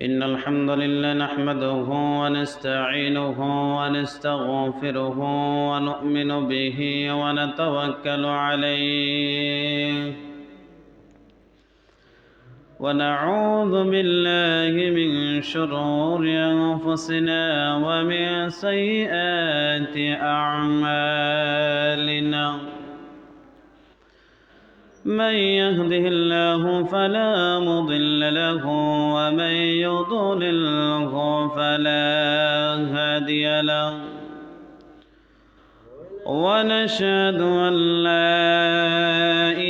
إن الحمد لله نحمده ونستعينه ونستغفره ونؤمن به ونتوكل عليه ونعوذ بالله من شرور أنفسنا ومن سيئات أعمالنا من يهده الله فلا مضل له ومن يضلله فلا هادي له ونشهد أن لا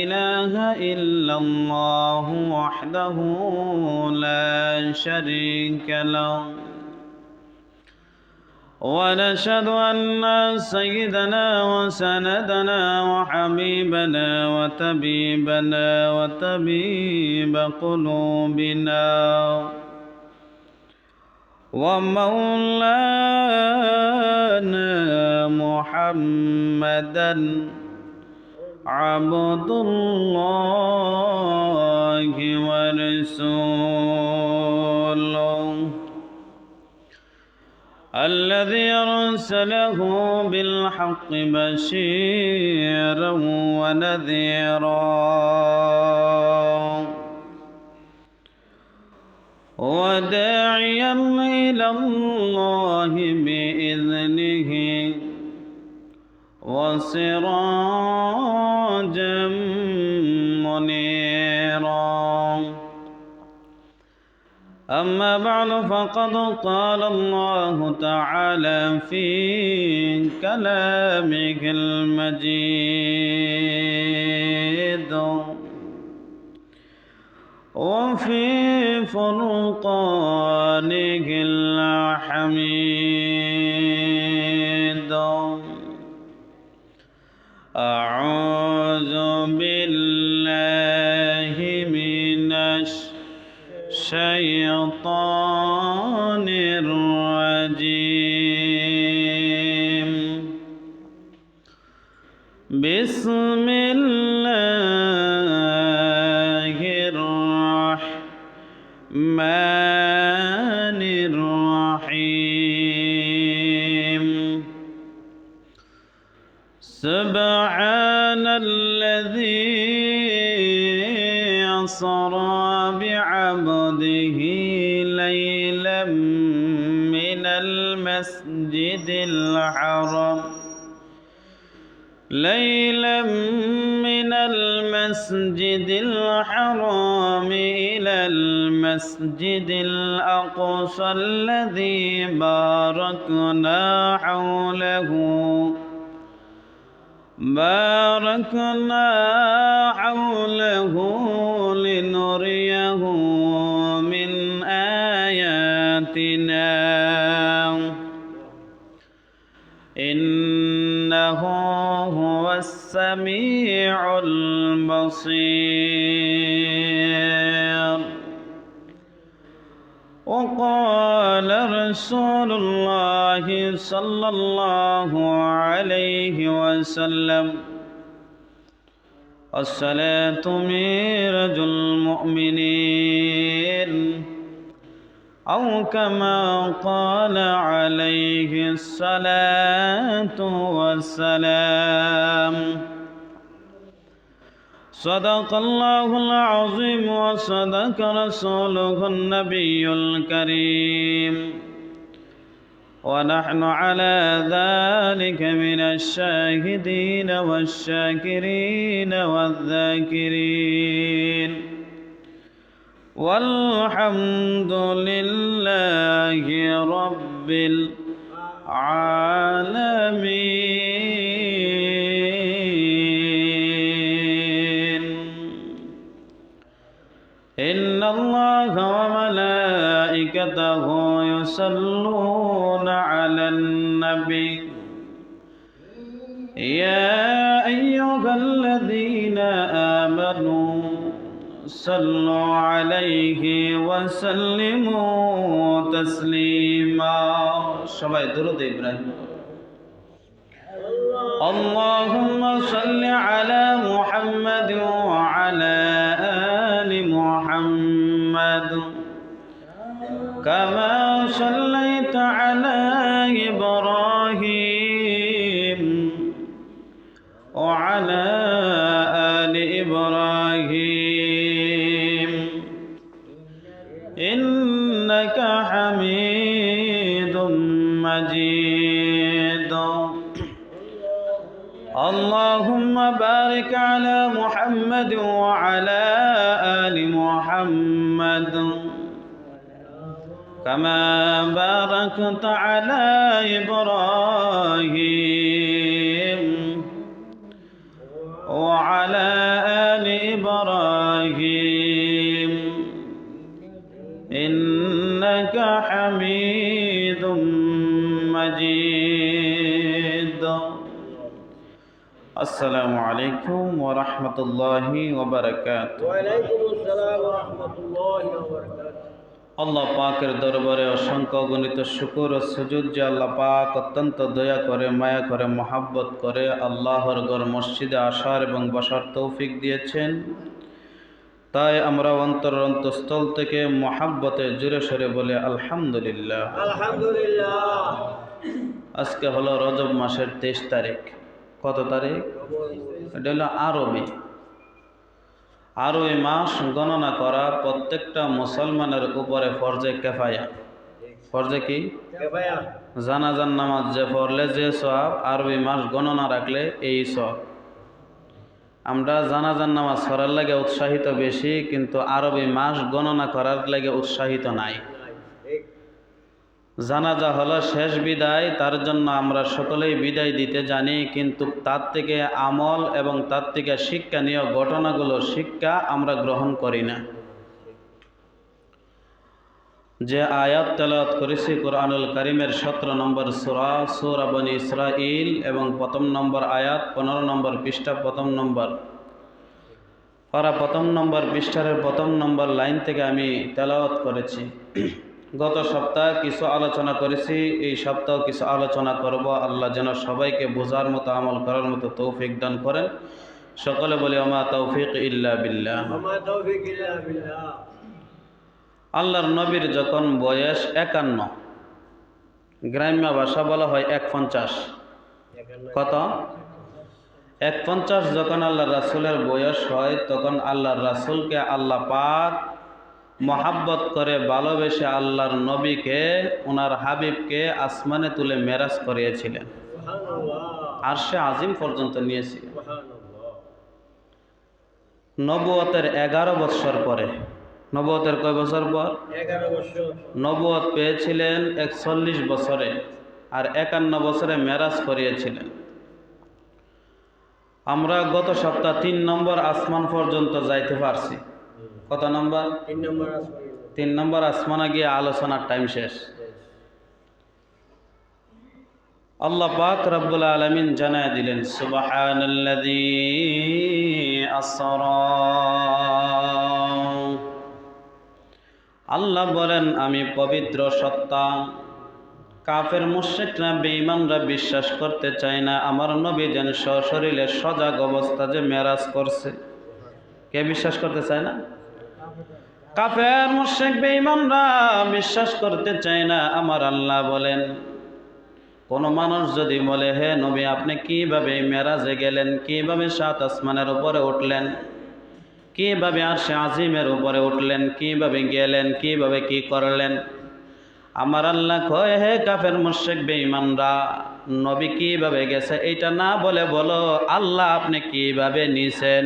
إله إلا الله وحده لا شريك له ونشهد أن سيدنا وسندنا وحبيبنا وطبيب قلوبنا ومولانا محمدا عبد الله ورسوله الذي أرسله بالحق بشيرا ونذيرا وداعيا إلى الله بإذنه وسراجا منيرا أما بعد فقد قال الله تعالى في كلامه المجيد وفي فرقانه الحميد أعوذ بالله من الشيطان الرجيم بسم الله الرحمن الرحيم سبحان الذي أسرى بعبده ليلا من المسجد الحرام إلى المسجد الأقصى الذي باركنا حوله لنريه من آياتنا إنه هو السميع البصير وقال رسول الله صلى الله عليه وسلم الصلاة ميرج المؤمنين أو كما قال عليه الصلاة والسلام صدق الله العظيم وصدق رسوله النبي الكريم ونحن على ذلك من الشاهدين والشاكرين والذاكرين والحمد لله رب العالمين إن الله وملائكته يصلون على النبي يا أيها الذين آمنوا صلوا عليه وسلموا تسليما সবাই দরুদ ইব্রাহিম اللهم صل على محمد وعلى آل محمد كما صليت على إبراهيم وعلى آل إبراهيم إنك حميد مجيد اللهم بارك على محمد وعلى آل محمد كما باركت على إبراهيم وعلى آل إبراهيم إنك حميد مجيد السلام عليكم ورحمة الله وبركاته وعليكم السلام ورحمة الله وبركاته আল্লাহ পাকের দরবারে অসংখ্য গণিত শুকর ও সুজুদ যে আল্লাহ পাক অত্যন্ত দয়া করে মায়া করে মহাব্বত করে আল্লাহর ঘর মসজিদে আসার এবং বসার তৌফিক দিয়েছেন, তাই আমরা অন্তরস্থল থেকে মহাব্বতে জোরে সরে বলে আলহামদুলিল্লাহ। আলহামদুলিল্লাহ। আজকে হলো রজব মাসের 23 তারিখ। কত তারিখ? এটা হলো আরবি মাস গণনা করা প্রত্যেকটা মুসলমানের উপরে ফরজে কেফায়া। ফরজে কি? জানাজার নামাজ যে পড়লে যে সওয়াব, আরবি মাস গণনা রাখলে এই সওয়াব। আমরা জানাজার নামাজ পড়ার লাগে উৎসাহিত বেশি, কিন্তু আরবি মাস গণনা করার লাগে উৎসাহিত নাই। জানাজা হলো শেষ বিদায়, তার জন্য আমরা সকলেই বিদায় দিতে জানি, কিন্তু তার থেকে আমল এবং তার থেকে শিক্ষণীয় ঘটনাগুলো শিক্ষা আমরা গ্রহণ করি না। যে আয়াত তেলাওয়াত করেছি কোরআনুল কারীমের 17 নম্বর সূরা বনী ইসরাঈল এবং 1 নম্বর আয়াত 15 নম্বর পৃষ্ঠা 1 নম্বর পারা 1 নম্বর পৃষ্ঠার 1 নম্বর লাইন থেকে আমি তেলাওয়াত করেছি। গত সপ্তাহে কিছু আলোচনা করেছি, এই সপ্তাহ কিছু আলোচনা করব। আল্লাহ যেন সবাইকে বোঝার মতো আমল করার মতো তৌফিক দান করেন। সকলে বলি ওমা তৌফিক ইল্লা বিল্লাহ। আল্লাহর নবীর যখন বয়স 51, গ্রাম্য ভাষা বলা হয় 150। কত? 150 যখন আল্লাহর রাসূলের বয়স হয়, তখন আল্লাহর রাসূলকে আল্লাহ পাক মহাব্বত করে ভালোবেসে আল্লাহর নবীকে, ওনার হাবিবকে আসমানে তুলে মেরাজ করিয়েছিলেন, আরশে আজিম পর্যন্ত নিয়েছিলেন। নবুয়তের 11 বছর পরে, নবুয়তের কয় বছর পর? 11 বছর। নবুয়ত পেয়েছিলেন 41 বছরে, আর 51 বছরে মেরাজ করিয়েছিলেন। আমরা গত সপ্তাহ 3 নম্বর আসমান পর্যন্ত যাইতে পারছি। কত নম্বর? 3 নম্বর আসমানে গিয়ে আলোচনার টাইম শেষ। আল্লাহ পাক রব্বুল আলামিন জানায় দিলেন সুবহানাল্লাযী আসরা। আল্লাহ বলেন আমি পবিত্র সত্তা। কাফের মুশরিকরা বেঈমানরা বিশ্বাস করতে চায় না আমার নবী যেন সশরীরে সজাগ অবস্থা যে মেরাজ করছে। কে বিশ্বাস করতে চায় না? কাফের মুশরিক বেঈমানরা বিশ্বাস করতে চায় না। আমার আল্লাহ বলেন কোন মানুষ যদি বলে হে নবী আপনি কিভাবে মেরাজে গেলেন, কিভাবে 7 আসমানের উপরে উঠলেন, কিভাবে আরশে আজিমের উপরে উঠলেন, কিভাবে গেলেন, কিভাবে কি করলেন, আমার আল্লাহ কয় হে কাফের মুশরিক বেঈমানরা নবী কিভাবে গেছে এটা না বলে বলো আল্লাহ আপনি কিভাবে নিছেন।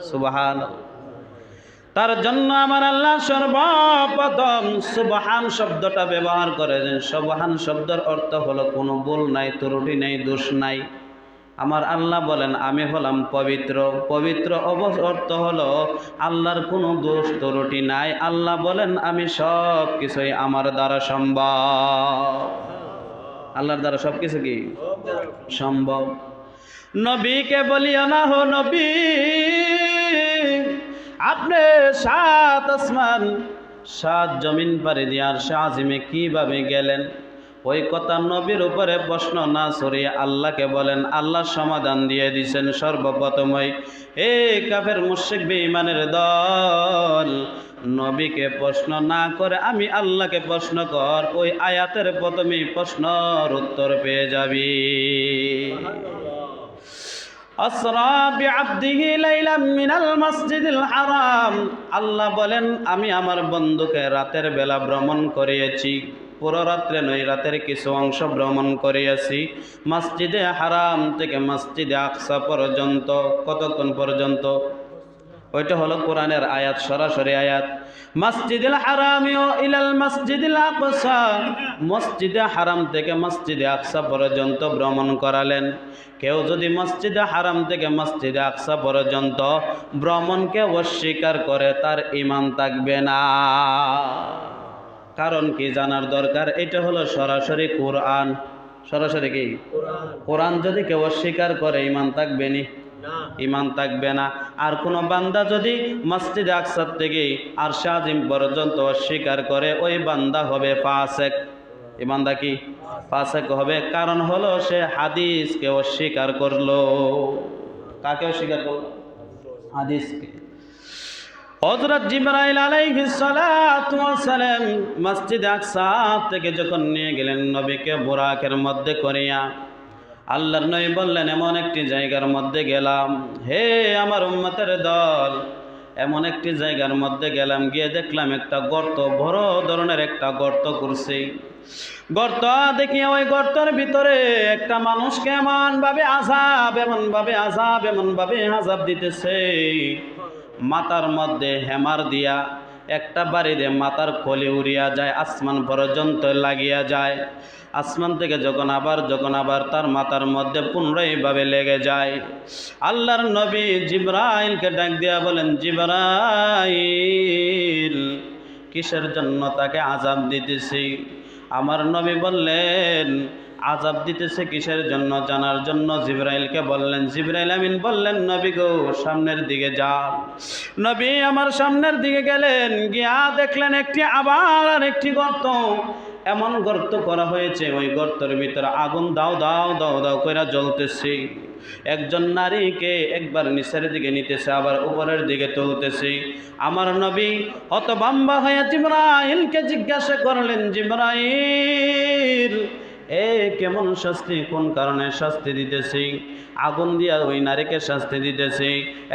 সুবহানাল্লাহ। তার জন্য আমার আল্লাহ সর্বপ্রথম সুবহান শব্দটা ব্যবহার করেছেন। সুবহান শব্দের অর্থ হলো কোনো ভুল নাই, ত্রুটি নাই, দোষ নাই। আমার আল্লাহ বলেন আমি হলাম পবিত্র। পবিত্র অর্থ হলো আল্লাহর কোনো দোষ ত্রুটি নাই। আল্লাহ বলেন আমি সব কিছুই আমার দ্বারা সম্ভব। আল্লাহর দ্বারা সব কিছু কি সম্ভব। নবীকে বলিও না হো নবী আপনি 7 আসমান 7 জমিন পাড়ি দিয়ে আরশে আজিমে কিভাবে গেলেন, ওই কথা নবীর উপরে প্রশ্ন না সরিয়ে আল্লাহকে বলেন। আল্লাহ সমাধান দিয়ে দিয়েছেন সর্বপ্রথমই হে কাফের মুশরিক বেঈমানের দল, নবীকে প্রশ্ন না করে আমি আল্লাহকে প্রশ্ন কর, ওই আয়াতের প্রথমেই প্রশ্নের উত্তর পেয়ে যাবি। আসরা বিআবদিহি লাইলাম মিনাল মাসজিদিল হারাম, আল্লাহ বলেন আমি আমার বন্ধুকে রাতের বেলা ভ্রমণ করিয়েছি, পুরো রাত্রে নয়, রাতের কিছু অংশ ভ্রমণ করিয়েছি মসজিদে হারাম থেকে মসজিদে আকসা পর্যন্ত। কতক্ষণ পর্যন্ত? ওইটা হলো কোরআনের আয়াত, সরাসরি আয়াত। মসজিদুল হারামিও ইলাল মসজিদুল আকসা, মসজিদে হারাম থেকে মসজিদে আকসা পর্যন্ত ভ্রমণ করালেন। কেউ যদি মসজিদে হারাম থেকে মসজিদে আকসা পর্যন্ত ভ্রমণকে অস্বীকার করে তার ঈমান থাকবে না। কারণ কি জানার দরকার? এটা হলো সরাসরি কোরআন। সরাসরি কি কোরআন? যদি কেউ অস্বীকার করে ঈমান থাকবে নি? ঈমান থাকবে না। আর কোন বান্দা যদি মসজিদে আকসা থেকে আরশে আজিম পর্যন্ত অস্বীকার করে ওই বান্দা হবে ফাসেক। এই বান্দা কি? ফাসেক হবে। কারণ হলো সে হাদিসকে অস্বীকার করলো। কাকে অস্বীকার করলো? হাদিসকে। হযরত জিবরাইল আলাইহিস সালাতু ওয়াস সালাম মসজিদে আকসা থেকে যখন নিয়ে গেলেন নবীকে বুরাকের মধ্যে করিয়া, আল্লাহর নবী বললেন এমন একটি জায়গার মধ্যে গেলাম, হে আমার উম্মতের দল, এমন একটি জায়গার মধ্যে গেলাম, গিয়ে দেখলাম একটা গর্ত, বড় ধরনের একটা গর্ত করছে। গর্ত দেখিয়ে ওই গর্তের ভিতরে একটা মানুষকে এমনভাবে আযাব দিতেছে, মাথার মধ্যে হেমার দিয়া একটা বাড়িতে মাথার খলি উড়িয়া যায়, আসমান পর্যন্ত লাগিয়া যায়। আসমান থেকে যখন আবার তার মাথার মধ্যে পুনরায়ভাবে লেগে যায়। আল্লাহর নবী জিবরাইলকে ডাক দিয়া বলেন, জিবরাইল, কিসের জন্য তাকে আযাব দিতেছি? আমার নবী বললেন, আযাব দিতেছে কিসের জন্য জানার জন্য জিবরাইলকে বললেন। জিবরাইল আমিন বললেন, নবী গো সামনের দিকে যান। নবী আমার সামনের দিকে গেলেন, গিয়া দেখলেন আবার একটি গর্ত। এমন গর্ত করা হয়েছে, ওই গর্তের ভিতরে আগুন দাও দাও দাও দাও কইরা জ্বলতেছে। একজন নারীকে একবার নিচের দিকে নিতেছে, আবার উপরের দিকে তুলতেছে। আমার নবী হতভম্ব হয়ে জিবরাইলকে জিজ্ঞাসা করলেন, জিবরাইল, এ কেমন শাস্তি, কোন কারণে শাস্তি দিতেছি? আগুন দিয়া ওই নারীকে শাস্তি দিতেছি,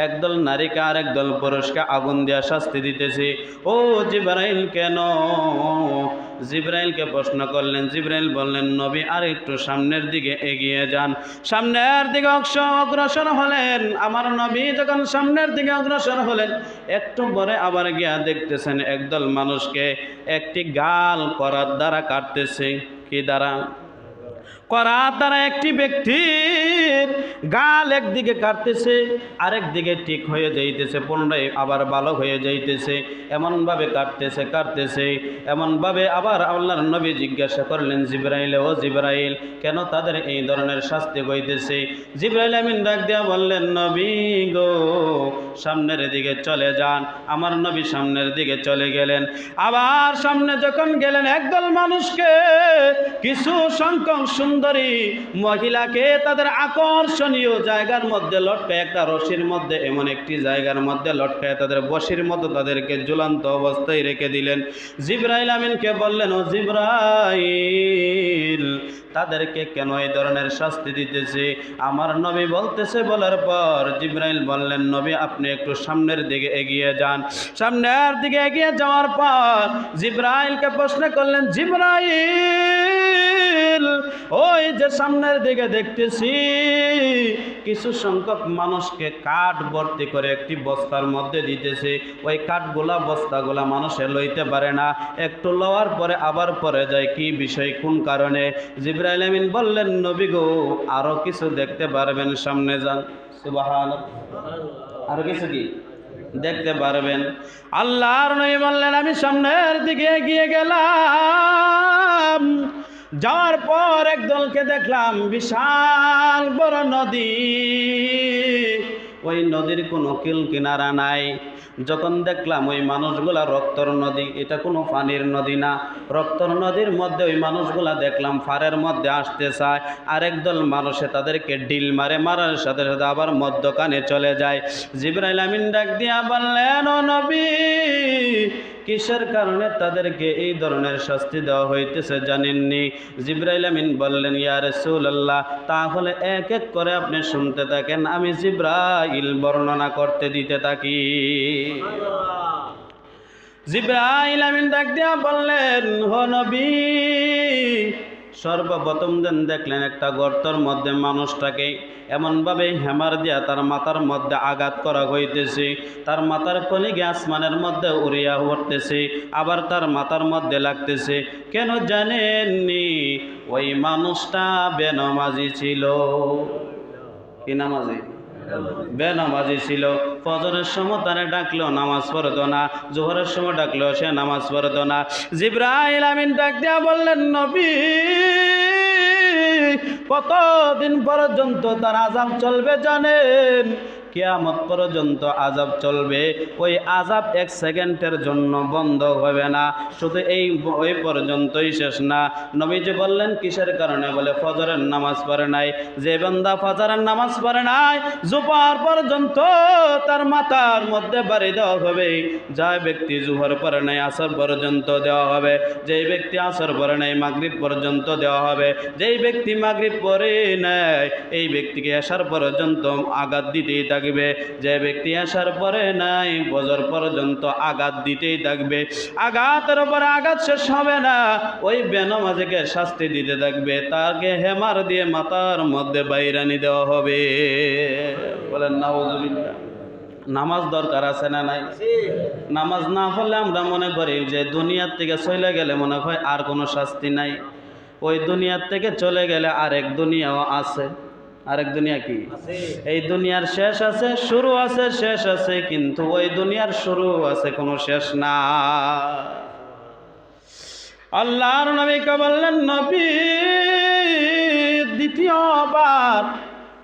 একদল নারীকে আর একদল পুরুষকে আগুন দিয়া শাস্তি দিতেছি, ও জিবরাইল কেন? জিবরাইলকে প্রশ্ন করলেন। জিবরাইল বললেন, নবী আর একটু সামনের দিকে এগিয়ে যান। সামনের দিকে অগ্রসর হলেন। আমার নবী যখন সামনের দিকে অগ্রসর হলেন, একটু পরে আবার গিয়া দেখতেছেন একদল মানুষকে একটি গাল করার দ্বারা কাটতেছে। কি দ্বারা? করার দ্বারা একটি ব্যক্তির গাল একদিকে কাটতেছে, আরেক দিকে ঠিক হয়ে যাইতেছে, পুনরায় আবার ভালো হয়ে যাইতেছে, এমনভাবে কাটতেছে এমনভাবে। আবার আল্লাহর নবী জিজ্ঞাসা করলেন জিবরাইল, ও জিবরাইল, কেন তাদের এই ধরনের শাস্তি হইতেছে? জিবরাইল আমিন ডাক দিয়া বললেন, নবী গো সামনের দিকে চলে যান। আমার নবী সামনের দিকে চলে গেলেন। আবার সামনে যখন গেলেন, একদল মানুষকে, কিছু সংখ্যক সুন্দরী মহিলাকে তাদের আকর্ষণীয় জায়গার মধ্যে লটকায়, একটা রশির মধ্যে, এমন একটি জায়গার মধ্যে লটকায় তাদের বশির মতো তাদেরকে ঝুলন্ত অবস্থায় রেখে দিলেন। জিবরাইল আমিনকে বললেন, ও জিবরাইল, তাদেরকে কেন এই ধরনের শাস্তি দিতেছে? আমার নবী বলতেছে। বলার পর জিবরাইল বললেন, নবী আপনি একটু সামনের দিকে এগিয়ে যান। সামনের দিকে এগিয়ে যাওয়ার পর জিবরাইলকে প্রশ্ন করলেন, জিবরাইল, ওই যে সামনের দিকে দেখতেছি কিছু সংখ্যক মানুষকে কাঠ ভর্তি করে একটি বস্তার মধ্যে দিতেছে, ওই কাঠগুলা বস্তাগুলা মানুষে লইতে পারে না, একটু লওয়ার পরে আবার পরে যায়, কি বিষয়, কোন কারণে? জিবরাইল আমিন বললেন, নবী গো আরো কিছু দেখতে পারবেন, সামনে যান। সুবহানাল্লাহ। আরো কিছু কি দেখতে পারবেন? আল্লাহর নবী বললেন, আমি সামনের দিকে এগিয়ে গেলাম। যাওয়ার পর একদলকে দেখলাম বিশাল বড় নদী, ওই নদীর কোনো কিল কিনারা নাই। যখন দেখলাম ওই মানুষগুলা রক্তর নদী, এটা কোনো পানির নদী না, রক্তর নদীর মধ্যে ওই মানুষগুলা দেখলাম ফারের মধ্যে আসতে চায়, আরেক দল মানুষে তাদেরকে ডিল মারে, মারার সাথে সাথে আবার মধ্যখানে চলে যায়। জিবরাইল আমিন ডাক দিয়া বললেন, ও নবী, কিসের কারণে তাদেরকে এই ধরনের শাস্তি দেওয়া হইতেছে জানেননি? জিবরাইল আমিন বললেন, ইয়া রাসূলুল্লাহ, তাহলে এক এক করে আপনি শুনতে থাকেন, আমি জিবরাইল বর্ণনা করতে দিতে থাকি। জিবরাইল আমিন ডাক দিয়া বললেন, ও নবী, সর্বপ্রথম দিন দেখলেন একটা গর্তের মধ্যে মানুষটাকে এমনভাবে হেমার দিয়া তার মাথার মধ্যে আঘাত করা হইতেছে, তার মাথার কলিগে আসমানের মধ্যে উড়িয়া উঠতেছে, আবার তার মাথার মধ্যে লাগতেছে। কেন জানেননি? ওই মানুষটা বেনামাজি ছিল। কি নামাজি? বেনামাজি ছিল। ফজরের সময় তারে ডাকলেও নামাজ পড়তো না, জোহরের সময় ডাকলেও সে নামাজ পড়তো না। জিবরাইল আমিন ডাক দিয়া বললেন, নবী, কতদিন পর্যন্ত তার আযাব চলবে জানেন? কিয়ামত পর্যন্ত আযাব চলবে। ওই আযাব এক সেকেন্ডের জন্য বন্ধ হবে না। শুধু ওই পর্যন্তই শেষ না। নবীজি বললেন, কিসের কারণে? বলে, ফজরের নামাজ পড়ে নাই। যে বান্দা ফজরের নামাজ পড়ে নাই, জোহর পর্যন্ত তার মাথার মধ্যে বাড়ি দেওয়া হবে। যে ব্যক্তি জোহর পড়ে নাই, আসর পর্যন্ত দেওয়া হবে। যেই ব্যক্তি আসর পড়ে নাই, মাগরিব পর্যন্ত দেওয়া হবে। যেই ব্যক্তি মাগরিব পড়ে নাই, এই ব্যক্তিকে এশার পর্যন্ত আঘাত দিতেই থাকবে। যে ব্যক্তি আসার পরে নাই, ফজর পর্যন্ত আঘাত দিতেই থাকবে। আঘাতের উপরে আঘাত শেষ হবে না। ওই বেনামাজিকে শাস্তি দিতে থাকবে, তাকে হেমার দিয়ে মাথার মধ্যে বাইরানি দেওয়া হবে। বলেন নাউজুবিল্লাহ। নামাজ দরকার আছে না নাই? নামাজ না পড়লে আমরা মনে করি যে দুনিয়ার থেকে চলে গেলে মনে হয় আর কোনো শাস্তি নাই। ওই দুনিয়ার থেকে চলে গেলে আরেক দুনিয়াও আছে। আরেক দুনিয়া কি? এই দুনিয়ার শেষ আছে, শুরু আছে, শেষ আছে, কিন্তু ওই দুনিয়ার শুরু আছে, কোনো শেষ না। আল্লাহর নবীকে বললেন, নবী, দ্বিতীয়বার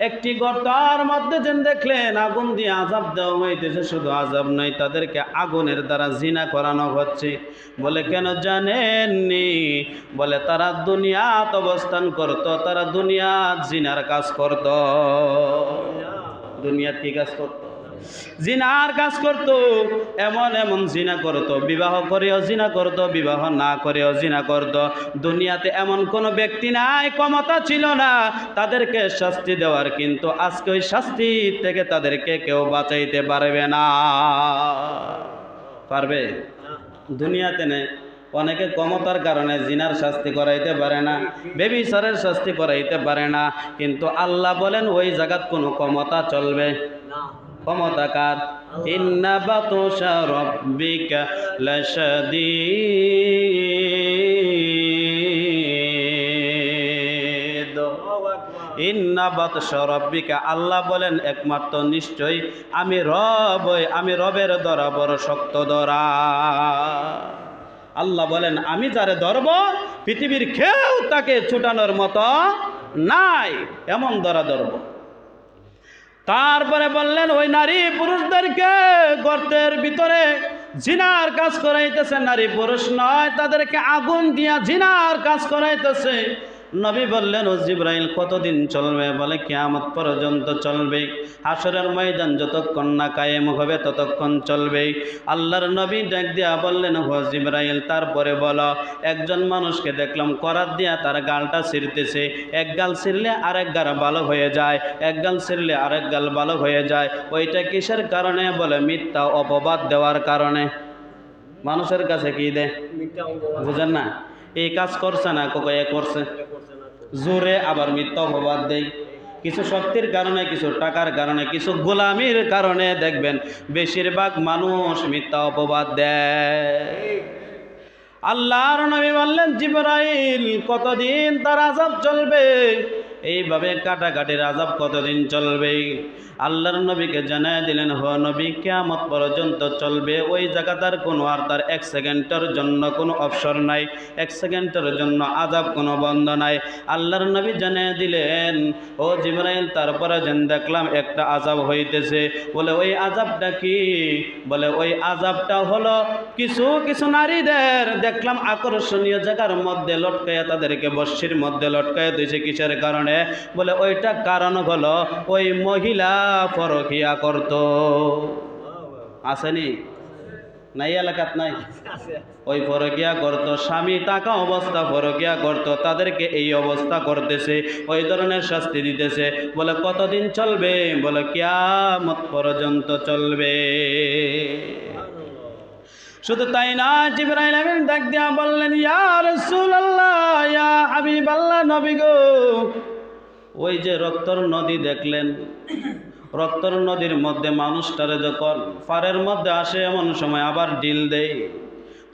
একটি গর্তের মধ্যে যেন দেখলেন আগুন দিয়ে আযাব দেওয়া হইতেছে। শুধু আযাব নয়, তাদেরকে আগুনের দ্বারা জিনা করানো হচ্ছে। বলে, কেন জানেননি? বলে, তারা দুনিয়াত অবস্থান করত, তারা দুনিয়াত জিনার কাজ করত। দুনিয়াত কি কাজ করত? জিনার কাজ করত। এমন এমন জিনা করত, বিবাহ করেও জিনা করত, বিবাহ না করেও জিনা করত। দুনিয়াতে এমন কোনো ব্যক্তি নাই, ক্ষমতা ছিল না তাদেরকে শাস্তি দেওয়ার, কিন্তু আজকে ওই শাস্তি থেকে তাদেরকে কেউ বাঁচাইতে পারবে না। পারবে? দুনিয়াতে নেই। অনেকে ক্ষমতার কারণে জিনার শাস্তি করাইতে পারে না, ব্যভিচারের শাস্তি করাইতে পারে না, কিন্তু আল্লাহ বলেন ওই জায়গাত কোনো ক্ষমতা চলবে না। ক্ষমতা কার? ইন্না বাতুশা রাব্বিকা লাশাদীদ। ইন্না বাতশা রাব্বিকা, আল্লাহ বলেন একমাত্র নিশ্চয়ই আমি রব, আমি রবের ধরা বড় শক্ত ধরা। আল্লাহ বলেন, আমি যারে ধরব পৃথিবীর কেউ তাকে ছুটানোর মতো নাই, এমন ধরা ধরব। তারপরে বললেন, ওই নারী পুরুষদেরকে গর্তের ভিতরে জিনার কাজ করাইতেছে, নারী পুরুষ নয়, তাদেরকে আগুন দিয়া জিনার কাজ করাইতেছে। নবী বললেন, ও জিবরাইল, কতদিন চলবে? বলে, কিয়ামত পর্যন্ত চলবে। হাসরের ময়দান যতক্ষণ না কায়েম হবে ততক্ষণ চলবে। আল্লাহর নবী ডাক দিয়া বললেন, ও জিবরাইল, তারপরে বলো। একজন মানুষকে দেখলাম করাত দিয়া তার গালটা ছিঁড়তেছে। এক গাল ছিঁড়লে আরেক গাল ভালো হয়ে যায়, এক গাল ছিঁড়লে আরেক গাল ভালো হয়ে যায়। ওইটা কিসের কারণে? বলে, মিথ্যা অপবাদ দেওয়ার কারণে। মানুষের কাছে কি দেয়? বুঝেন না? এই কাজ করছে না, কোকে করছে জোরে, আবার মিথ্যা অপবাদ দেয়। কিছু শক্তির কারণে, কিছু টাকার কারণে, কিছু গোলামির কারণে দেখবেন বেশিরভাগ মানুষ মিথ্যা অপবাদ দেয়। আল্লাহর নবী বললেন, জিবরাইল, কতদিন তার আযাব চলবে? এইভাবে কাটাকাটির আযাব কতদিন চলবে? আল্লাহর নবীকে জানায় দিলেন, হ নবী, কিয়ামত পর্যন্ত চলবে। ওই জায়গাটার কোনো আর তার 1 সেকেন্ডের জন্য কোনো অবসর নাই, 1 সেকেন্ডের জন্য আযাব কোনো বন্ধ নাই। আল্লাহর নবী জানিয়ে দিলেন, ও জিবরাইল, তারপরে যেন দেখলাম একটা আযাব হইতেছে। বলে ওই আযাবটা কি? বলে ওই আযাবটা হলো কিছু কিছু নারীদের দেখলাম আকর্ষণীয় জায়গার মধ্যে লটকায়া, তাদেরকে বস্যির মধ্যে লটকায়া দিয়েছে। কিসের কারণে? বলে ওইটা কারণ হলো ওই মহিলা পরকিয়া করত। আসেনি? নাই এলাকাত নাই? ওই পরকিয়া করত, স্বামী থাকা অবস্থা পরকিয়া করত, তাদেরকে এই অবস্থা করতেছে, ওই ধরনের শাস্তি দিতেছে। বলে কতদিন চলবে? বলে কিয়ামত পর্যন্ত চলবে। শুধু তাই না, জিবরাইল আমিন ডাক দিয়া বললেন, ইয়া রাসূলুল্লাহ, ইয়া হাবিবাল্লাহ, নবী গো, ওই যে রক্তর নদী দেখলেন, রক্তর নদীর মধ্যে মানুষটারে যখন পারের মধ্যে আসে, এমন সময় আবার ডিল দেয়।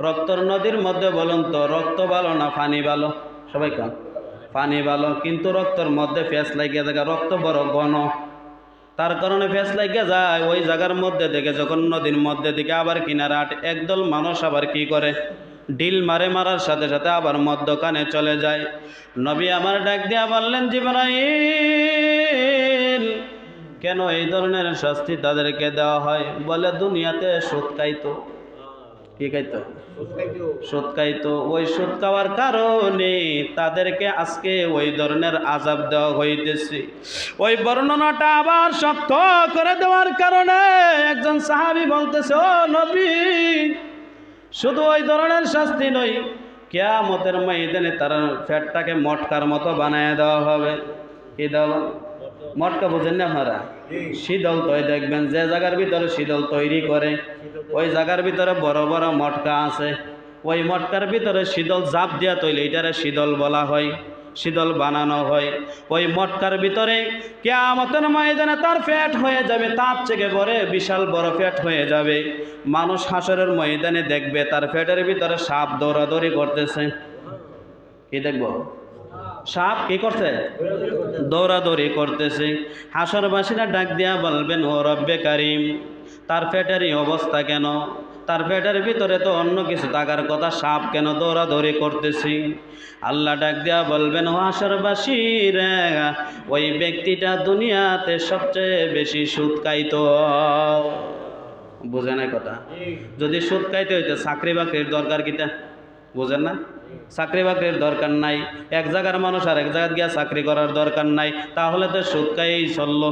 রক্তর নদীর মধ্যে বলুন তো, রক্ত ভালো না পানি ভালো? সবাই কান, পানি ভালো, কিন্তু রক্তর মধ্যে ফেস লাগিয়ে থাকে, রক্ত বড় ঘন, তার কারণে ফেস লাগিয়ে যায়। ওই জায়গার মধ্যে থেকে যখন নদীর মধ্যে দিকে আবার কিনারা একদল মানুষ আবার কি করে, ডিল মারে, মারার সাথে সাথে আবার মধ্যখানে চলে যায়। নবী আমার ডাক দিয়া বললেন, জিবরাইল, কেন এই ধরনের শাস্তি তাদেরকে দেওয়া হয়? বলে দুনিয়াতে সুদ খাইতো। কি খাইতো? সুদ খাইতো। ওই সুদ খাওয়ার কারণে তাদেরকে আজকে ওই ধরনের আযাব দেওয়া হইতেছে। ওই বর্ণনাটা আবার শক্ত করে দেওয়ার কারণে একজন সাহাবী বলতেছে, ও নবী, শুধু ওই ধরনের শাস্তি নয়, কিয়ামতের ময়দানে তার পেটটাকে মটকার মতো বানায় দেওয়া হবে। কি দেওয়া? মটকা বুঝেন না আপনারা? শীতল তৈরি দেখবেন, যে জায়গার ভিতরে শীতল তৈরি করে, ওই জায়গার ভিতরে বড় বড় মটকা আছে। ওই মটকার ভিতরে শীতল জাপ দিয়া তৈরি, এটারে শীতল বলা হয়, শীতল বানানো হয়। ওই মটকার ভিতরে কিয়ামতের ময়দানে তার পেট হয়ে যাবে, তার থেকে বড় বিশাল বড় পেট হয়ে যাবে। মানুষ হাসরের ময়দানে দেখবে তার পেটের ভিতরে সাপ দৌড়াদৌড়ি করতেছে। কি দেখবো? সাপ কি করছে? দৌড়াদৌড়ি করতেছে। হাসরবাসীরা ডাক দিয়া বলবেন, ও রব্বে কারিম, তার পেটেরই অবস্থা কেন? তার পেটের ভিতরে তো অন্য কিছু থাকার কথা, সাপ কেন দৌড়াদৌড়ি করতেছি? আল্লাহ ডাক দিয়া বলবেন, ও হাসরবাসীরা, ওই ব্যক্তিটা দুনিয়াতে সবচেয়ে বেশি সুদ খাইতো। বুঝে না কথা? যদি সুদ খাইতে হইতো চাকরি বাকরির দরকার কিতা? বুঝেন না? চাকরি বাকরির দরকার নাই, এক জায়গার মানুষ আর এক জায়গায় গিয়া চাকরি করার দরকার নাই, তাহলে তো সুদ খাইয়েই চললো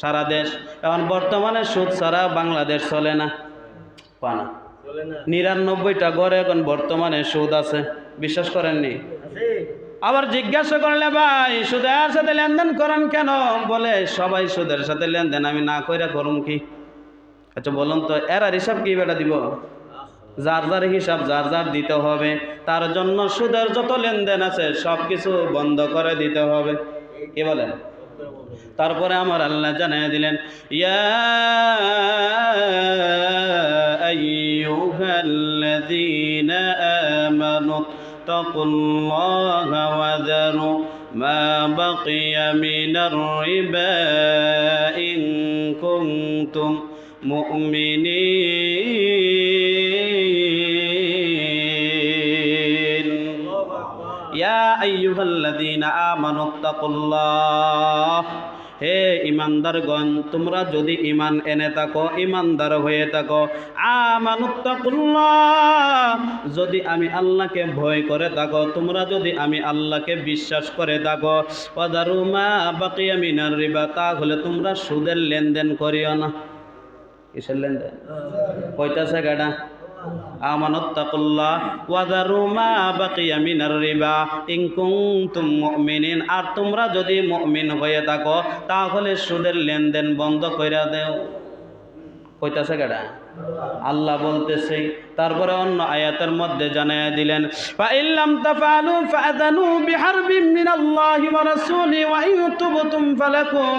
সারা দেশ। এখন বর্তমানে সুদ ছাড়া বাংলাদেশ চলে না, পানা 99টা ঘরে এখন বর্তমানে সুদ আছে। বিশ্বাস করেননি? আবার জিজ্ঞাসা করলে, ভাই সুদের সাথে লেনদেন করেন কেন? বলে সবাই সুদের সাথে লেনদেন, আমি না কইরা করুম কি? আচ্ছা বলুন তো, এরার হিসাব কি বেটা দিব? যার যার হিসাব যার যার দিতে হবে। তার জন্য সুদের যত লেনদেন আছে সব কিছু বন্ধ করে দিতে হবে। কি বলেন? তারপরে আমার আল্লাহ জানিয়ে দিলেন, ইয়া আইয়ুহাল্লাযীনা আমানু তাকুল্লাহা ওয়া যারু মা বাকিয়া মিনার রিবা ইন কুনতুম মুমিনিন। ইয়া আইয়ুহাল্লাযীনা আমানুত্তাকুল্লাহ, হে ইমানদারগণ, তোমরা যদি ইমান এনে থাকো, ইমানদার হয়ে থাকো, আমানুত্তাকুল্লাহ, যদি আমি আল্লাহকে ভয় করে থাকো, তোমরা যদি আমি আল্লাহকে বিশ্বাস করে থাকো, ওয়াদারু মা বাকিয়া মিনার রিবা, তাহলে তোমরা সুদের লেনদেন করিও না। কিসের লেনদেন? কয়টা গাড়া? আমানুত্তাকুল্লাহ ওয়াযারু মা বাকিয়া মিনার রিবা ইন কুনতুম মুমিনিন, আর তোমরা যদি মুমিন হয়ে থাকো তাহলে সুদের লেনদেন বন্ধ কইরা দাও। কইতাছে গাড়া? আল্লাহ বলতেছে, তারপরে অন্য আয়াতের মধ্যে জানায়া দিলেন ফাইল্লাম তাফআলু ফাআযানু বিহারবিন মিনাল্লাহি ওয়া রাসূলিহি ওয়া ইন তুবতুম ফালাকুম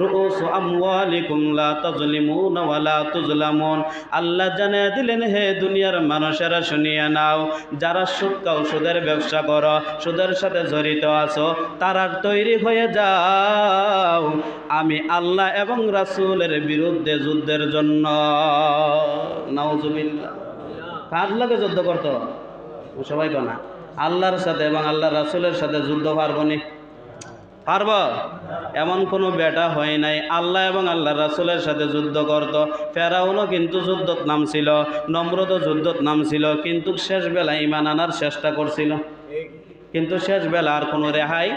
রুউসু আমওয়ালিকুম লা তাজলিমুনা ওয়া লা তুজলামুন। আল্লাহ জানায়া দিলেন, হে দুনিয়ার মানুষেরা শুনিয়া নাও, যারা সুদ খাও, সুদের ব্যবসা করো, সুদের সাথে জড়িত আছো, তারা তৈরি হয়ে যাও আমি আল্লাহ এবং রাসূলের বিরুদ্ধে যুদ্ধের জন্য। নাউজুবিল্লাহ। কার লাগে যুদ্ধ করতো? সবাই না, আল্লাহর সাথে এবং আল্লাহ রাসূলের সাথে যুদ্ধ পারবো নি? পারব? এমন কোনো বেটা হয় নাই আল্লাহ এবং আল্লাহ রাসূলের সাথে যুদ্ধ করত। ফেরাউনও কিন্তু যুদ্ধত নামছিল, নমরুদও যুদ্ধত নামছিল, কিন্তু শেষ বেলায় ঈমান আনার চেষ্টা করছিল, কিন্তু শেষ বেলা আর কোনো রেহাই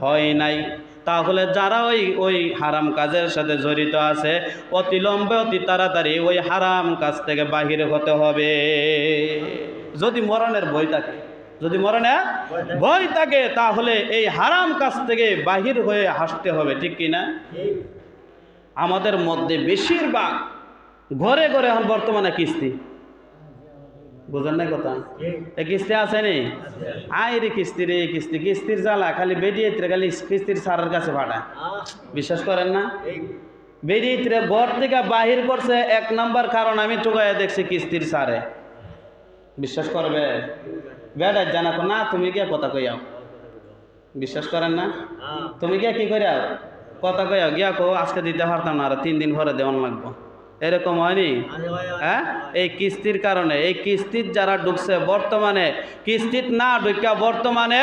হয় নাই। তাহলে যারা ওই হারাম কাজের সাথে জড়িত আছে, অতিলম্বে অতি তাড়াতাড়ি ওই হারাম কাজ থেকে বাহির হতে হবে। যদি মরণের ভয় থাকে, যদি মরণের ভয় থাকে, তাহলে এই হারাম কাজ থেকে বাহির হয়ে আসতে হবে, ঠিক কিনা? আমাদের মধ্যে বেশিরভাগ ঘরে ঘরে এখন বর্তমানে কিস্তি, বুঝেন না কথা? এই কিস্তি আছে নি? আয় রে কিস্তি, রে কিস্তি, কিস্তির জ্বালা খালি বেরিয়ে খালি কিস্তির সারের কাছে পাঠায়। বিশ্বাস করেন না? বেরিয়ে ঘর থেকে বাহির করছে এক নাম্বার কারণ আমি টুকাইয়া দেখছি কিস্তির সারে। বিশ্বাস করবে? বেড়াই জানা না, তুমি গিয়ে কথা কইয়াও। বিশ্বাস করেন না? তুমি গিয়া কি করিয়াও কথা কইয়াও, গিয়া কো আজকে দিতে পারতাম না, আর 3 দিন পরে দেওয়ান লাগবো। এরকম হয়নি? হ্যাঁ, এই কিস্তির কারণে। এই কিস্তির যারা ঢুকছে বর্তমানে, কিস্তিত না ঢুকা বর্তমানে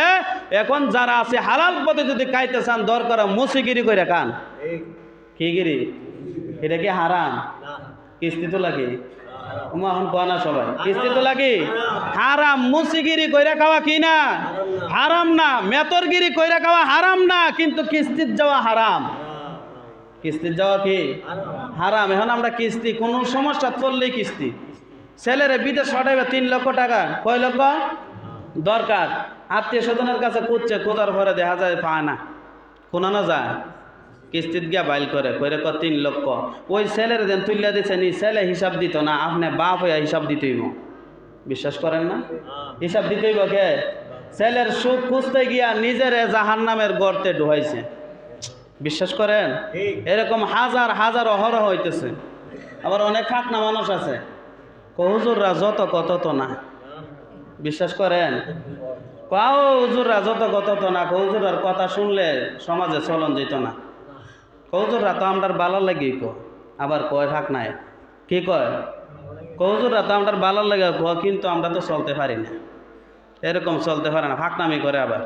এখন যারা আছে হালাল পথে যদি খাইতে চান, দরকার মুসিগিরি করে খান। কি গিরি? এটা কি হারাম? কিস্তি তো লাগে এখন কোয়া না সবাই, কিস্তি তো লাগে হারাম। মুসিগিরি কইরা খাওয়া কি না হারাম না? মেতরগিরি কইরা খাওয়া হারাম না, কিন্তু কিস্তিত যাওয়া হারাম। কিস্তির যাওয়া কি হারাম। এখন আমরা কিস্তি কোনো সমস্যা পড়লেই কিস্তি। ছেলেরে বিদেশ পাঠাইবে 3 লক্ষ টাকা, কয় লক্ষ দরকার, আত্মীয় স্বজনের কাছে খুঁজছে, খোঁজার পরে দেখা যায় পায় না, কোনানো যায়, কিস্তিত গিয়া বাইল করে 3 লক্ষ। ওই ছেলের যেন তুলিয়া দিচ্ছেন, ছেলে হিসাব দিত না, আপনি বাপ হইয়া হিসাব দিতেইব। বিশ্বাস করেন না? হিসাব দিতেইব কে? ছেলের সুখ খুঁজতে গিয়া নিজের জাহান্নামের গর্তে ঢুকাইছে। বিশ্বাস করেন? এরকম হাজার হাজার অহরহ হইতেছে। আবার অনেক খাকনা মানুষ আছে, হুজুররা যত কত তো না। বিশ্বাস করেন? কাও হুজুররা যত কত তো না, হুজুরার কথা শুনলে সমাজে চলন যেত না। হুজুররা তো আমরার বালার লাগি আবার কয় থাক নাই, কি কয়? হুজুররা তো আমরার বালার লাগে কিন্তু আমরা তো চলতে পারি না। এরকম চলতে পারে না, ফাঁকনামি করে। আবার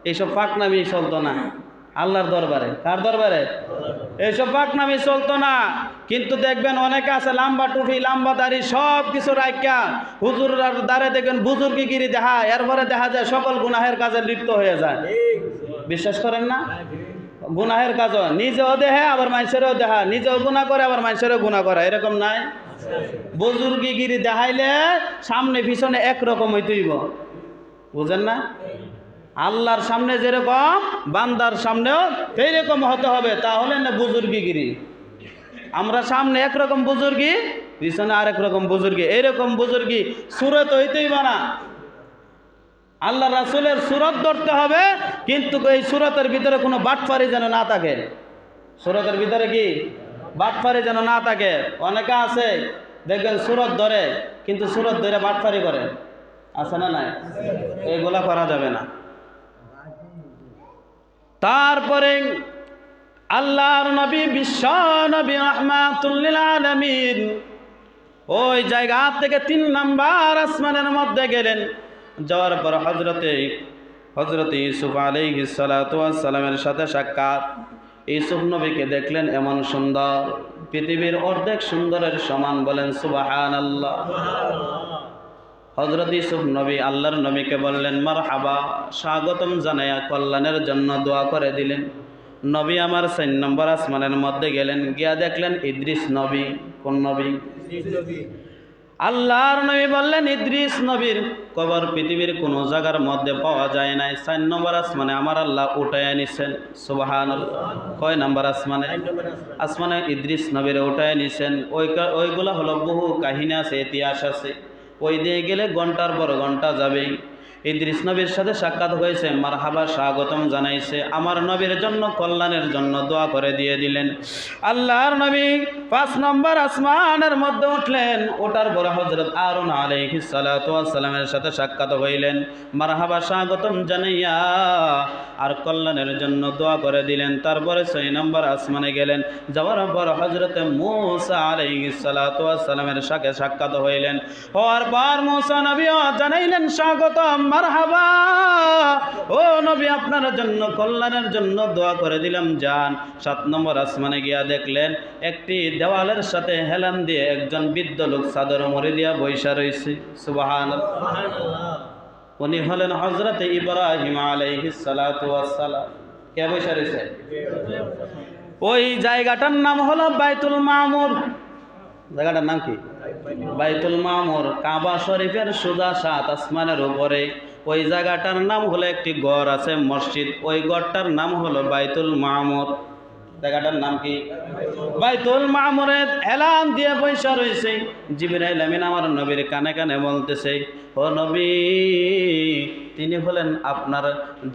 এইসব ফাঁকনামি চলতো না আল্লাহর দরবারে। কার দরবারে? এইসব ফাঁকনামি চলতো না। কিন্তু দেখবেন অনেকে আছে লম্বা টুপি, লম্বা দাড়ি, সব কিছু রাইকা হুজুর দ্বারে দেখবেন বুজুর্গিগিরি দেখা, এরপরে দেখা যায় সকল গুনাহের কাজে লিপ্ত হয়ে যায়। বিশ্বাস করেন না? গুনাহের কাজ নিজেও দেহে আবার মানুষেরও দেখা, নিজেও গুনাহ করে আবার মানুষেরও গুনাহ করে, এরকম নাই? বুজুর্গিগিরি দেখাইলে সামনে পিছনে একরকম হইতেইব, বুঝেন না? আল্লাহর সামনে যেরকম বান্দার সামনেও সেইরকম হতে হবে, তাহলে না বুজুর্গিগিরি। আমরা সামনে একরকম বুজুর্গি, পিছনে আরেক রকম বুজুর্গি, এইরকম বুজুর্গি সুরত হইতেই না। আল্লাহ রাসূলের সুরত ধরতে হবে, কিন্তু এই সুরতের ভিতরে কোনো বাটফারি যেন না থাকে। সুরতের ভিতরে কি বাটফারি যেন না থাকে। অনেকে আছে দেখবেন সুরত ধরে, কিন্তু সুরত ধরে বাটফারি করে, আছে না নাই? এইগুলা করা যাবে না। তারপরে আল্লাহর নবী, বিশ্ব নবী রাহমাতুল লিল আলামিন ওই জায়গা থেকে 3 নাম্বার আসমানের মধ্যে গেলেন। যাওয়ার পর হযরতে ইউসুফ আলাইহিস সালাতু ওয়াস সালামের সাথে সাক্ষাৎ। ইউসুফ নবীকে দেখলেন এমন সুন্দর, পৃথিবীর অর্ধেক সুন্দরের সমান। বলেন সুবহানাল্লাহ। হযরত ইউসুফ নবী আল্লাহর নবীকে বললেন মারহাবা, স্বাগতম জানায়া কল্যাণের জন্য দোয়া করে দিলেন। নবী আমার 4 নম্বর আসমানের মধ্যে গেলেন, গিয়া দেখলেন ইদ্রিস নবী। কোন নবী? আল্লাহর নবী বললেন ইদ্রিস নবীর কবর পৃথিবীর কোনো জায়গার মধ্যে পাওয়া যায় নাই। 4 নম্বর আসমানে আমার আল্লাহ উঠাইয়া নিছেন। সুবহানাল্লাহ। কয় নম্বর আসমানে? আসমানে ইদ্রিস নবীর উঠাইয়া নিছেন। ওইগুলা হলো বহু কাহিনী আছে, ইতিহাস আছে। ওই দিয়ে গেলে ঘন্টার পর ঘন্টা যাবে। ইদ্রিস নবীর সাথে সাক্ষাৎ হয়েছে, মারহাবা স্বাগতম জানাইছে, আমার নবীর জন্য কল্যাণের জন্য দোয়া করে দিয়ে দিলেন। আল্লাহর নবী 5 নম্বর আসমানের মধ্যে উঠলেন, ওঠার পরে হযরত হারুন আলাইহিস সালাতু ওয়াস সালামের সাথে সাক্ষাৎ হইলেন, মারহাবা স্বাগতম জানাইয়া আর কল্যাণের জন্য দোয়া করে দিলেন। তারপরে 6 নম্বর আসমানে গেলেন, যাওয়ার পর হযরত মূসা আলাইহিস সালাতু ওয়াস সালামের সাথে সাক্ষাৎ হইলেন। হওয়ার পর মূসা নবীও জানাইলেন স্বাগতম, মারহাবা, ও নবী আপনার জন্য কল্যাণের জন্য দোয়া করে দিলাম, যান। 7 নম্বর আসমানে গিয়া দেখলেন একটি দেওয়ালের সাথে হেলান দিয়ে একজন বৃদ্ধ লোক চাদর মুড়ি দিয়া বৈশা রয়েছে। সুবহানাল্লাহ। উনি হলেন হযরত ইব্রাহিম আলাইহিস সালাতু ওয়াস সালাম। কে বৈশা রয়েছে? ওই জায়গাটার নাম হলো বাইতুল মামুর। জায়গাটার নাম কি? বাইতুল মামুর। কাবা শরীফের সোজা 7 আসমানের উপরে ওই জায়গাটার নাম হলো, একটি গড় আছে মসজিদ, ওই গড়টার নাম হলো বাইতুল মামুর। জায়গাটার নাম কি? বাইতুল মামুরে এলান দিয়ে বৈশা রয়েছে। জিবরাইল আমিন আমার নবীর কানে কানে বলতেছে, ও নবী, তিনি হলেন আপনার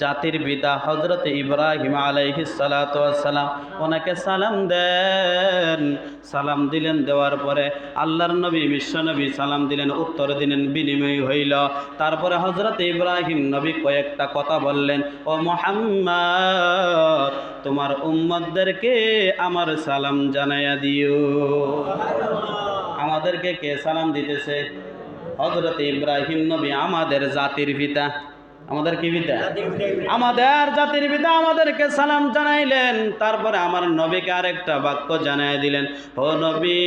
জাতির পিতা হযরত ইব্রাহিম আলাইহিস সালাতু ওয়াস সালাম, ওনাকে সালাম দেন। সালাম দিলেন, দেওয়ার পরে আল্লাহর নবী বিশ্ব নবী সালাম দিলেন, উত্তর দিলেন, বিনিময় হইল। তারপরে হযরত ইব্রাহিম নবী কয়েকটা কথা বললেন, ও মুহাম্মদ, তোমার উম্মতদেরকে আমার সালাম জানাইয়া দিও। আমাদেরকে কে সালাম দিতেছে? হযরত ইব্রাহিম নবী, আমাদের জাতির পিতা। আমাদের কি পিতা? আমাদের জাতির পিতা আমাদেরকে সালাম জানাইলেন। তারপরে আমার নবীকে আরেকটা বাক্য জানাই দিলেন, ও নবী,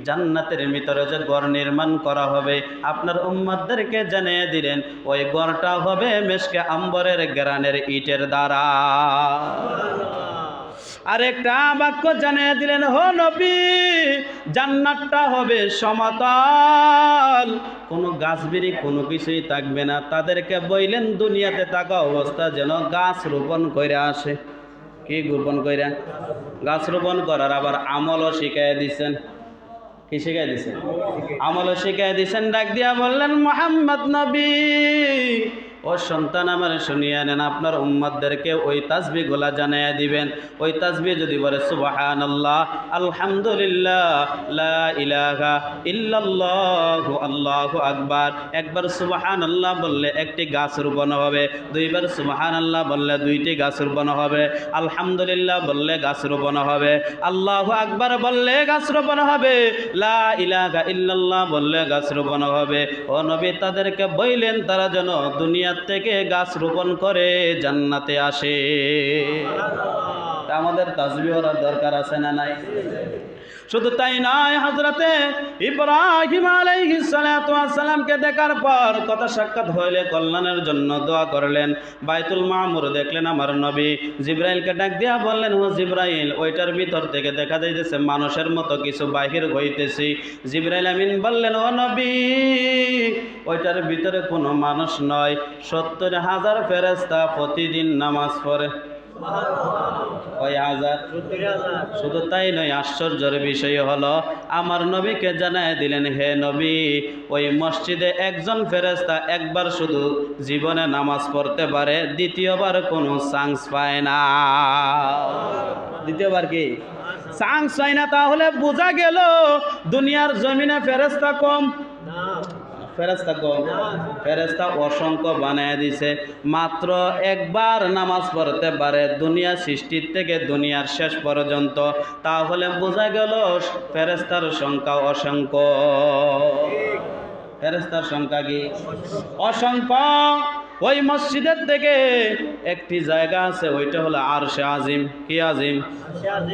জান্নাতের ভিতরে যে ঘর নির্মাণ করা হবে আপনার উম্মতদেরকে জানিয়ে দিলেন, ওই ঘরটা হবে মেশকে আম্বরের গ্রানের ইটের দ্বারা। আরেকটা বাক্য জানিয়ে দিলেন, হো নবী, জান্নাতটা হবে সমতল, কোনো গাছবিরি কোনো কিছুই থাকবে না। তাদেরকে বললেন দুনিয়াতে থাকা অবস্থা যেন গাছ রোপণ করে আসে। কি রোপণ কইরা? গাছ রোপণ করার আবার আমলও শিখাই দিছেন। কি শিখাই দিছেন? আমলও শিখাই দিছেন। ডাক দিয়া বললেন, মুহাম্মদ নবী, ও সন্তান আমার শুনিয়া নেন, আপনার উম্মতদেরকে ওই তাসবিহগুলা জানাইয়া দিবেন। ওই তাসবিহ যদি বলে সুবহানাল্লাহ, আলহামদুলিল্লাহ, লা ইলাহা ইল্লাল্লাহু, আল্লাহু আকবার, একবার সুবহানাল্লাহ বললে একটি গাছ রোপণ হবে, দুইবার সুবহানাল্লাহ বললে দুইটি গাছ রোপণ হবে, আলহামদুলিল্লাহ বললে গাছ রোপণ হবে, আল্লাহু আকবার বললে গাছ রোপণ হবে, লা ইলাহা ইল্লাল্লাহ বললে গাছ রোপণ হবে। ও নবী, তাদেরকে বললেন তারা যেন দুনিয়া থেকে গাছ রোপণ করে জান্নাতে আসে। আমাদের তাসবিহর দরকার আছে না নাই? শুধু তাই নয়, হযরতে ইব্রাহিম আলাইহিস সালাতু ওয়াস সালামকে দেখার পর কথা সাক্ষাৎ হইলে কল্যাণের জন্য দোয়া করলেন। বাইতুল মামুর দেখলেন আমার নবী, জিবরাইলকে ডাক দিয়া বললেন, ও জিবরাইল, ওইটার ভিতর থেকে দেখা যাইতেছে মানুষের মতো কিছু বাহির হইতেছি। জিবরাইল আমিন বললেন, ও নবী, ওইটার ভিতরে কোনো মানুষ নয়, 70,000 ফেরেশতা প্রতিদিন নামাজ পড়ে। ওই 1000। শুধু তাই নয়, আশ্চর্যের বিষয় হলো আমার নবীকে জানায় দিলেন, হে নবী, ওই মসজিদে একজন ফেরেশতা একবার শুধু জীবনে নামাজ পড়তে পারে, দ্বিতীয়বার কোনো চান্স পায় না। দ্বিতীয়বার কি চান্স পায় না? তাহলে বোঝা গেল দুনিয়ার জমিনে ফেরেশতা কম। ফেরেশতা কম, ফেরেশতা অসংখ্য বানায় দিছে। মাত্র একবার নামাজ পড়তে পারে দুনিয়া সৃষ্টির থেকে দুনিয়ার শেষ পর্যন্ত। তাহলে বোঝা গেল ফেরেশতার সংখ্যা অসংখ্য। ফেরেশতার সংখ্যা কি? অসংখ্য। ওই মসজিদের থেকে একটি জায়গা আছে, ওইটা হলো আরশে আজিম। কি আজিম?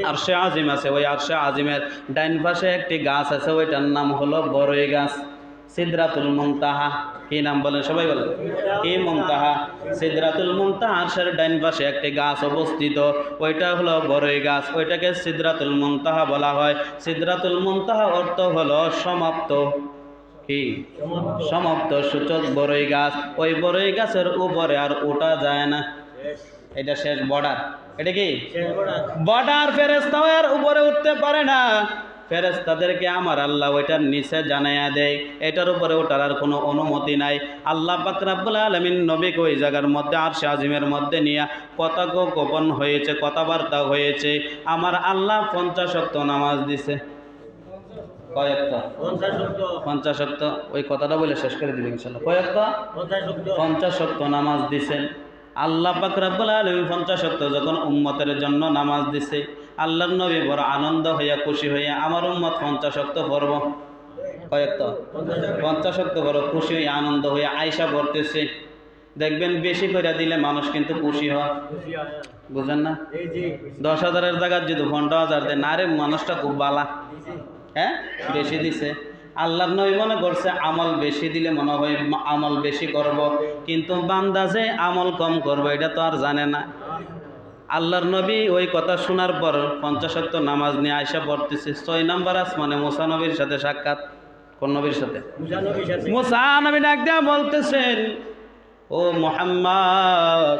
আরশে আজিম আছে। ওই আরশে আজিমের ডাইন পাশে একটি গাছ আছে, ওইটার নাম হলো বড়ই গাছ, সিদরাতুল মুনতাহা। কি নাম বলেন সবাই বলেন? কি মুনতাহা? সিদরাতুল মুনতাহা। আরশের ডাইন পাশে একটি গাছ অবস্থিত, ওইটা হলো বড়ই গাছ, ওইটাকে সিদরাতুল মুনতাহা বলা হয়। সিদরাতুল মুনতাহা অর্থ হলো সমাপ্ত। কি? সমাপ্ত সূচক বড়ই গাছ। ওই বড়ই গাছের উপরে আর ওঠা যায় না, এটা শেষ বর্ডার। এটা কি বর্ডার? ফেরেশতাও আর উপরে উঠতে পারে না। ফেরেশতাদেরকে আমার আল্লাহ ওইটার নিচে জানাইয়া দেয়, এটার উপরে ওঠার আর কোনো অনুমতি নাই। আল্লাহ পাক রব্বুল আলামিন নবীকে ওই জায়গার মধ্যে আরশে আজিমের মধ্যে নিয়ে কথা গোপন হয়েছে, কথাবার্তা হয়েছে। আমার আল্লাহ 50 ওয়াক্ত নামাজ দিছে। কয়েকটা 50 ওয়াক্ত, ওই কথাটা বলে শেষ করে দিবেন ইনশাআল্লাহ। কয়েকটা 50 ওয়াক্ত নামাজ দিছেন আল্লাহ পাক রব্বুল আলামিন। 50 ওয়াক্ত যখন উম্মতের জন্য নামাজ দিছে, আল্লাহর নবী বড় আনন্দ হইয়া খুশি হইয়া আমার উম্মত 50 ওয়াক্ত পড়ব। কয়েকটা 50 ওয়াক্ত বড় খুশি হইয়া আনন্দ হইয়া আয়েশা পড়তেছে। দেখবেন বেশি করে দিলে মানুষ কিন্তু খুশি হয়, বুঝেন না? 10,000-এর জায়গায় যদি 15,000 দেয় না রে, মানুষটা খুব বালা। হ্যাঁ, বেশি দিছে। আল্লাহর নবী মনে করছে আমল বেশি দিলে মনে হয় আমল বেশি করব, কিন্তু বান্দা যে আমল কম করবো এটা তো আর জানে না। আল্লাহর নবী ওই কথা শোনার পর 50 ওয়াক্ত নামাজ নিয়ে আয়েশা পড়তেছে। 6 নম্বর আসমানে মুসা নবীর সাথে সাক্ষাৎ। কোন নবীর সাথে? মুসা নবী ডাক দিয়া বলতেছেন, ও মুহাম্মদ,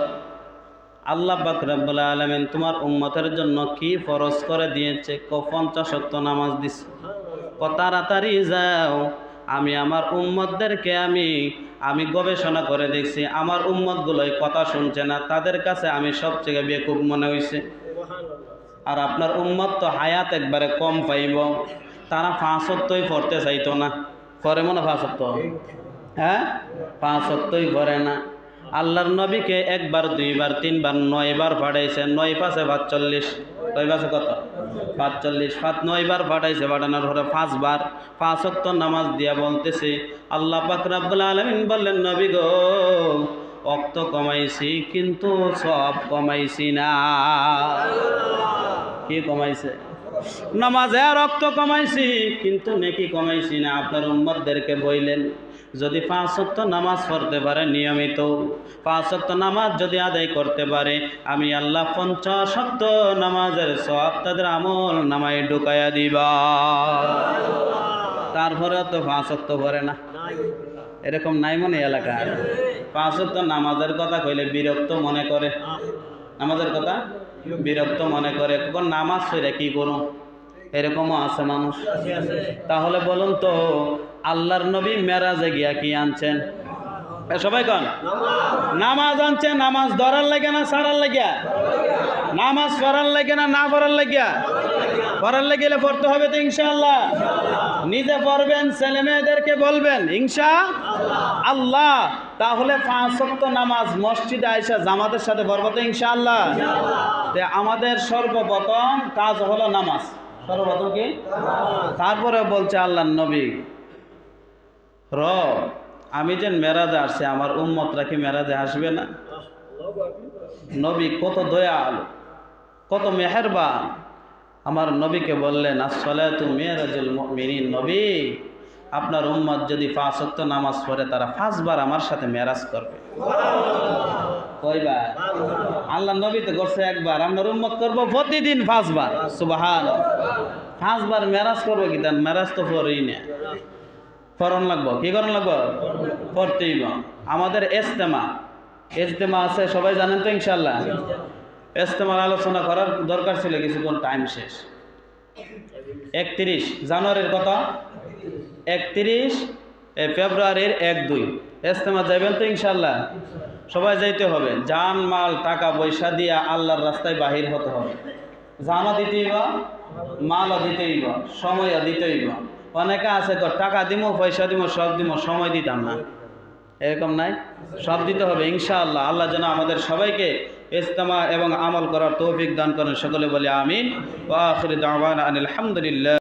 আল্লাহ পাক রব্বুল আলামিন তোমার উম্মতের জন্য কি ফরজ করে দিয়েছে? 50 ওয়াক্ত নামাজ দিছে। তাড়াতাড়ি যাও, আমি আমার উম্মতদেরকে আমি গবেষণা করে দেখছি, আমার উম্মতগুলোই কথা শুনছে না, তাদের কাছে আমি সবচেয়ে বেকুব মনে হয়েছে। আর আপনার উম্মত তো হায়াত একবারে কম পাইব, তারা 5 ওয়াক্তই পড়তে চাইতো না। পরে মনে 5 ওয়াক্ত, হ্যাঁ 5 ওয়াক্তই পড়ে না। আল্লাহর নবীকে 1 বার 2 বার 3 বার 9 বার পাঠাইছে। 9 পাশে 45, 9 পাশে কত? 45। 9 বার পাঠাইছে, পাঠানোর পরে 5 বার 5 ওয়াক্ত নামাজ দিয়া বলতেছে, আল্লাহ পাক রব্বুল আলামিন বললেন, নবী গো, ওয়াক্ত কমাইছি কিন্তু সব কমাইছি না। কি কমাইছে? নামাজের ওয়াক্ত কমাইছি কিন্তু নেকি কমাইছি না। আপনার উম্মতদেরকে বললেন, যদি 5 ওয়াক্ত নামাজ পড়তে পারে নিয়মিত, 5 ওয়াক্ত নামাজ যদি আদায় করতে পারে, আমি আল্লাহ 50 ওয়াক্ত নামাজের সওয়াব তাদের আমল নামায় ঢুকাইয়া দিবা। তারপরে তো 5 ওয়াক্ত পড়ে না। এরকম নাই মনে এলাকায়? 5 ওয়াক্ত নামাজের কথা কইলে বিরক্ত মনে করে, নামাজের কথা বিরক্ত মনে করে, কখন নামাজ পড়ে কি করুন, এরকমও আছে মানুষ। তাহলে বলুন তো, আল্লাহর নবী মেরাজে গিয়া কি আনছেন? সবাই কন, নামাজ আনছে। নামাজ ধরার লাগে না সারার লাগিয়া? নামাজ পড়ার লাগে না না পড়ার লাগিয়া? পড়ার লাগিলে পড়তে হবে তো ইনশাআল্লাহ। নিজে পড়বেন, ছেলে মেয়েদেরকে বলবেন ইনশাআল্লাহ। তাহলে 5 ওয়াক্ত নামাজ মসজিদে আয়েশা জামাতের সাথে পড়ব তো ইনশাআল্লাহ। আমাদের সর্বপ্রথম কাজ হলো নামাজ। সর্বপ্রথম কি? তারপরে বলছে আল্লাহর নবী, আমি যে মেরাজে আসছে, আমার উম্মতরা কি মেরাজে আসবে না? নবী কত দয়ালু, কত মেহেরবান। আমার নবীকে বললেন, আসসালাতু মিরাজুল মুমিনিন। নবী, আপনার উম্মত যদি 5 ওয়াক্ত নামাজ পড়ে, তারা 5 বার আমার সাথে মেরাজ করবে। কয়বার? আল্লাহ নবী তো করছে 1 বার, আপনার উম্মত করবো প্রতিদিন 5 বার। সুবহানাল্লাহ। 5 বার মেরাজ করবে কি? তার মেরাজ তো পড়েই না, ফরন লাগবো। কি করণ লাগবো? পড়তেই। আমাদের ইজতেমা আছে, সবাই জানেন তো ইনশাআল্লাহ। ইজতেমার আলোচনা করার দরকার ছিল, কিছুক্ষণ টাইম শেষ। 31 জানুয়ারির কত? 31 ফেব্রুয়ারির 1-2 ইজতেমা যাবেন তো ইনশাআল্লাহ? সবাই যাইতে হবে। জান মাল টাকা পয়সা দিয়া আল্লাহর রাস্তায় বাহির হতে হবে। জানও দিতেই বা, মালও দিতেই বা, সময়ও দিতেই বা। অনেকে আছে টাকা দিব, পয়সা দিব, সব দিব, সময় দিতাম না, এরকম নাই। সব দিতে হবে ইনশাআল্লাহ। আল্লাহ যেন আমাদের সবাইকে ইজতেমা এবং আমল করার তৌফিক দান করেন। সকলে বলে আমিন। ওয়া আখিরু দাওয়ানা আনিল হামদুলিল্লাহ।